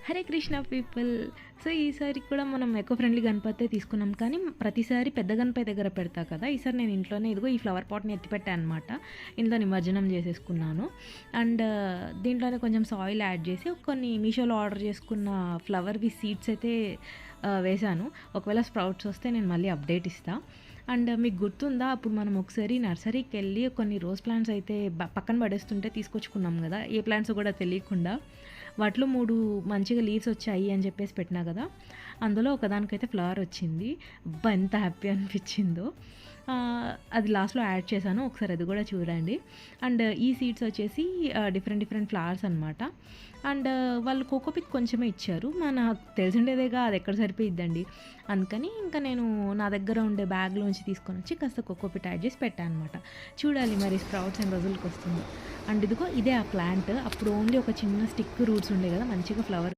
Hare Krishna people. So, ఈసారి కూడా మనం ఎకో ఫ్రెండ్లీ గణపతే తీసుకున్నాం. కానీ ప్రతిసారి పెద్ద గణపతి దగ్గర పెడతా కదా! ఈసారి నేను ఇంట్లోనే ఇదిగో ఈ ఫ్లవర్ పాట్‌ని ఎత్తిపెట్టా అనమాట. ఇందులో నిమజ్జనం చేసేసుకున్నాను. అండ్ దీంట్లోనే కొంచెం సాయిల్ యాడ్ చేసి కొన్ని మీషోలో ఆర్డర్ చేసుకున్న ఫ్లవర్‌వి సీడ్స్ అయితే వేశాను. ఒకవేళ స్ప్రౌట్స్ వస్తే నేను మళ్ళీ అప్డేట్ ఇస్తా. అండ్ మీకు గుర్తుందా? అప్పుడు మనం ఒకసారి నర్సరీకెళ్ళి కొన్ని రోజ్ ప్లాంట్స్ అయితే పక్కన పడేస్తుంటే తీసుకొచ్చుకున్నాం గదా! ఏ ప్లాంట్సో కూడా తెలియకుండా. వాటిలో 3 మంచిగా లీవ్స్ వచ్చాయి అని చెప్పేసి పెట్టినా కదా! అందులో ఒకదానికైతే ఫ్లవర్ వచ్చింది. అబ్బా! ఎంత హ్యాపీ అనిపించిందో. అది లాస్ట్‌లో యాడ్ చేశాను. ఒకసారి అది కూడా చూడండి. అండ్ ఈ సీడ్స్ వచ్చేసి డిఫరెంట్ డిఫరెంట్ ఫ్లవర్స్ అనమాట. అండ్ వాళ్ళు కోకోపిట్ కొంచెమే ఇచ్చారు. నాకు తెలిసిండేదేగా అది ఎక్కడ సరిపోయిద్దండి. అందుకని ఇంకా నేను నా దగ్గర ఉండే బ్యాగ్‌లోంచి తీసుకొనొచ్చి కాస్త కోకోపిట్ యాడ్ చేసి పెట్టా అనమాట. చూడాలి మరి స్ప్రౌట్స్ ఎన్ని రోజులకొస్తుందో. అండ్ ఇదిగో ఇదే ఆ ప్లాంట్. అప్పుడు ఓన్లీ ఒక చిన్న స్టిక్ రూట్స్ ఉండే కదా! మంచిగా ఫ్లవర్